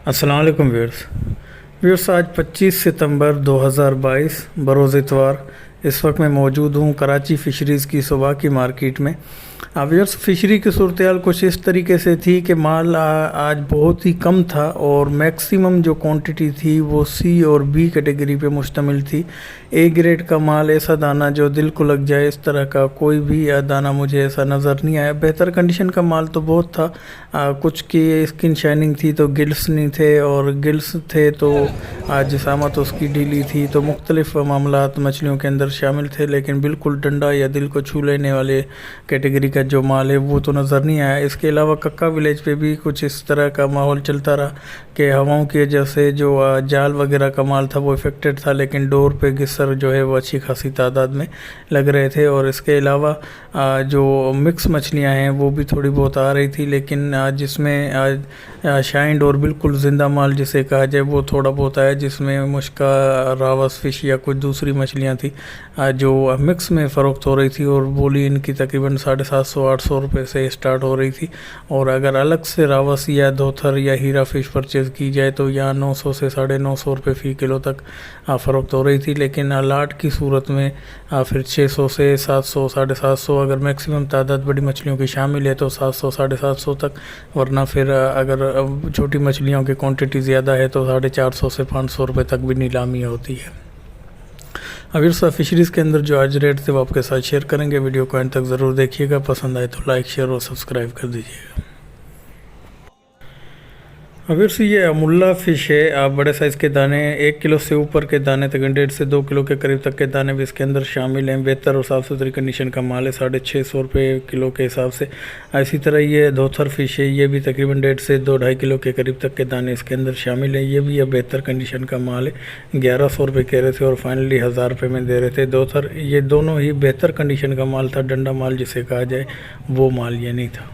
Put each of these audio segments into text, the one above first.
अस्सलाम वालेकुम व्यूअर्स आज 25 सितंबर 2022 बरोज़ इतवार। इस वक्त मैं मौजूद हूँ कराची फ़िशरीज़ की सुबह की मार्केट में। व्यूअर्स फ़िशरी की सूरत हाल कुछ इस तरीके से थी कि माल आज बहुत ही कम था और मैक्सिमम जो क्वांटिटी थी वो सी और बी कैटेगरी पे मुश्तमिल थी। ए ग्रेड का माल, ऐसा दाना जो दिल को लग जाए, इस तरह का कोई भी दाना मुझे ऐसा नज़र नहीं आया। बेहतर कंडीशन का माल तो बहुत था, कुछ की स्किन शाइनिंग थी तो गिल्स नहीं थे, और गिल्स थे तो जिसामत उसकी ढीली थी, तो मुख्तलिफ मामलात मछलियों के अंदर शामिल थे। लेकिन बिल्कुल डंडा या दिल को छू लेने वाले कैटेगरी का जो माल है वो तो नज़र नहीं आया। इसके अलावा कक्का विलेज पे भी कुछ इस तरह का माहौल चलता रहा कि हवाओं की वजह से जो जाल वगैरह का माल था वो इफ़ेक्टेड था, लेकिन डोर पे गिस्सर जो है वो अच्छी खासी तादाद में लग रहे थे। और इसके अलावा जो मिक्स मछलियां हैं वो भी थोड़ी बहुत आ रही थी, लेकिन जिसमें शाइंड और बिल्कुल ज़िंदा माल जिसे कहा जाए वो थोड़ा बहुत आया, जिसमें मुश्का, रावस फिश या कुछ दूसरी मछलियां थी जो मिक्स में फ़रोख्त हो रही थी। और बोली इनकी तकरीबन 750-800 रुपये से स्टार्ट हो रही थी। और अगर अलग से रावस या धोथर या हीरा फ़िश परचेज़ की जाए तो यहाँ 900 से 950 रुपये फ़ी किलो तक फ़रोख्त हो रही थी। लेकिन लाट की सूरत में फिर 600 से 700, 750, अगर मैक्सिमम तादाद बड़ी मछलियों की शामिल है तो 700, 750 तक। वरना फिर अगर छोटी मछलियों की क्वांटिटी ज़्यादा है तो 450 से 500 रुपये तक भी नीलामी होती है। अभी फ़िशरीज़ के अंदर जो आज रेट थे वो आपके साथ शेयर करेंगे। वीडियो को अंत तक ज़रूर देखिएगा, पसंद आए तो लाइक, शेयर और सब्सक्राइब कर दीजिएगा। अभी से ये अमुल्ला फ़िश है, आप बड़े साइज़ के दाने, 1 किलो से ऊपर के दाने तक, 1.5 से 2 किलो के करीब तक के दाने भी इसके अंदर शामिल हैं। बेहतर और साफ़ सुथरी कंडीशन का माल है, 650 रुपये किलो के हिसाब से। इसी तरह ये धोथर फ़िश है, ये भी तकरीबन 1.5 से 2-2.5 किलो के करीब तक के दाने इसके अंदर शामिल हैं। ये भी अब बेहतर कंडीशन का माल है, 1100 रुपये कह रहे थे और फाइनली 1000 रुपये में दे रहे थे। धोथर ये दोनों ही बेहतर कंडीशन का माल था, डंडा माल जिसे कहा जाए वो माल ये नहीं था।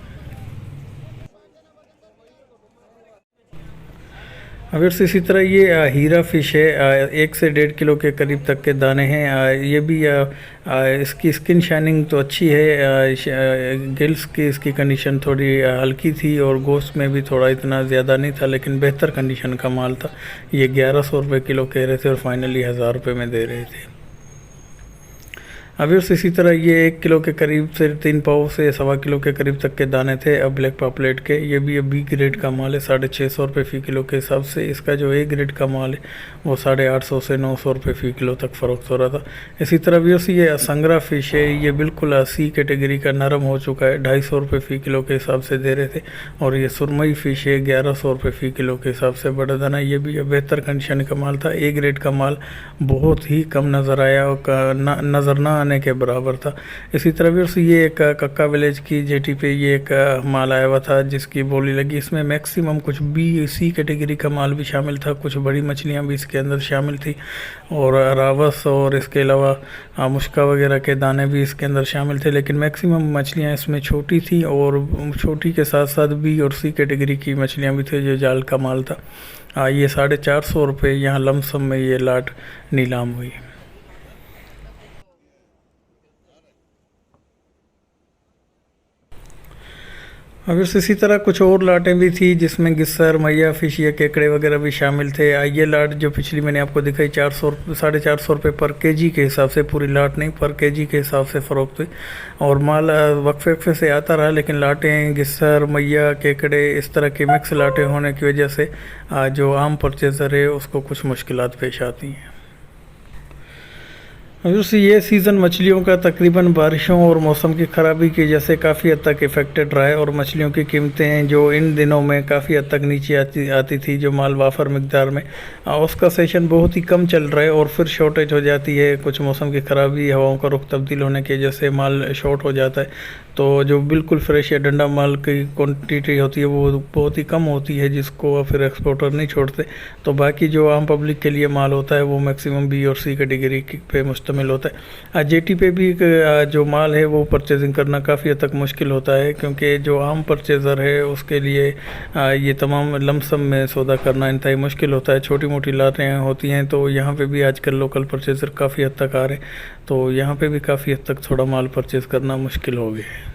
अगर से इसी तरह ये हीरा फ़िश है, 1 से 1.5 किलो के करीब तक के दाने हैं। ये भी इसकी स्किन शाइनिंग तो अच्छी है, गिल्स की इसकी कंडीशन थोड़ी हल्की थी और गोश्त में भी थोड़ा इतना ज़्यादा नहीं था, लेकिन बेहतर कंडीशन का माल था। ये 1100 रुपये किलो कह रहे थे और फाइनली 1000 रुपये में दे रहे थे। अभी इसी तरह ये 1 किलो के करीब से 3 पाव से 1.25 किलो के करीब तक के दाने थे अब ब्लैक पापलेट के। ये भी बी ग्रेड का माल है, 650 रुपये फ़ी किलो के हिसाब से। इसका जो ए ग्रेड का माल है वो 850 से 900 रुपये फ़ी किलो तक फ़रोख्त हो रहा था। इसी तरह भी ये असंगरा फ़िश है, ये बिल्कुल सी कैटेगरी का नरम हो चुका है, 250 रुपये फ़ी किलो के हिसाब से दे रहे थे। और ये सुरमई फ़िश है, 1100 रुपये फ़ी किलो के हिसाब से बड़ा दाना। ये भी बेहतर कंडीशन का माल था, ए ग्रेड का माल बहुत ही कम नज़र आया और नज़र ना आने के बराबर था। इसी तरह भी ये एक कक्का विलेज की जेटी पे ये एक माल आया हुआ था जिसकी बोली लगी। इसमें मैक्सिमम कुछ बी सी कैटेगरी का माल भी शामिल था, कुछ बड़ी मछलियां भी इसके अंदर शामिल थी, और रावस और इसके अलावा मुश्का वगैरह के दाने भी इसके अंदर शामिल थे। लेकिन मैक्सिमम मछलियाँ इसमें छोटी थी, और छोटी के साथ साथ बी और सी कैटेगरी की मछलियाँ भी थी जो जाल का माल था। ये 450 रुपये यहाँ लमसम में ये लाट नीलाम हुई। अब इसी तरह कुछ और लाटें भी थी जिसमें गिस्सर, मैया फ़िश या केकड़े वगैरह भी शामिल थे। ये लाट जो पिछली मैंने आपको दिखाई 450 रुपये पर केजी के हिसाब से, पूरी लाट नहीं पर केजी के हिसाब से फ़रोख्त हुई। और माल वक्फे वक्फे से आता रहा, लेकिन लाटें गिस्सर, मैया, केकड़े इस तरह की मिक्स लाटें होने की वजह से जो आम परचेज़र है उसको कुछ मुश्किलात पेश आती हैं। वैसे ये सीज़न मछलियों का तकरीबन बारिशों और मौसम की ख़राबी की वजह से काफ़ी हद तक इफ़ेक्टेड रहा है, और मछलियों की कीमतें जो इन दिनों में काफ़ी हद तक नीचे आती थी, जो माल वाफर मिकदार में, उसका सेशन बहुत ही कम चल रहा है और फिर शॉर्टेज हो जाती है। कुछ मौसम की ख़राबी, हवाओं का रुख तब्दील होने की वजह से माल शॉर्ट हो जाता है, तो जो बिल्कुल फ्रेश या डंडा माल की क्वांटिटी होती है वो बहुत ही कम होती है, जिसको फिर एक्सपोर्टर नहीं छोड़ते। तो बाकी जो आम पब्लिक के लिए माल होता है वो मैक्सिमम बी और सी कैटेगरी पे मुश्तमिल होता है। जेटी पे भी जो माल है वो परचेजिंग करना काफ़ी हद तक मुश्किल होता है, क्योंकि जो आम परचेज़र है उसके लिए ये तमाम लमसम में सौदा करना इंतहाई मुश्किल होता है। छोटी मोटी लाटें होती हैं, तो यहाँ पे भी आजकल लोकल परचेज़र काफ़ी हद तक आ रहे हैं, तो यहाँ पे भी काफ़ी हद तक थोड़ा माल परचेज़ करना मुश्किल हो गया है।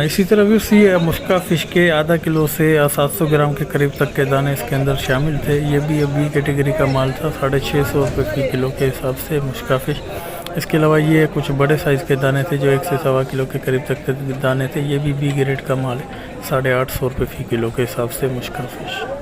इसी तरह भी उसी मुस्का फ़िश के आधा किलो से 700 ग्राम के करीब तक के दाने इसके अंदर शामिल थे। ये भी बी कैटेगरी का माल था, 650 रुपये फी किलो के हिसाब से मुस्का फ़िश। इसके अलावा ये कुछ बड़े साइज़ के दाने थे जो 1 से सवा किलो के करीब तक के दाने थे। ये भी बी ग्रेड का माल है, 850 रुपये फी किलो के हिसाब से मुस्का फ़िश।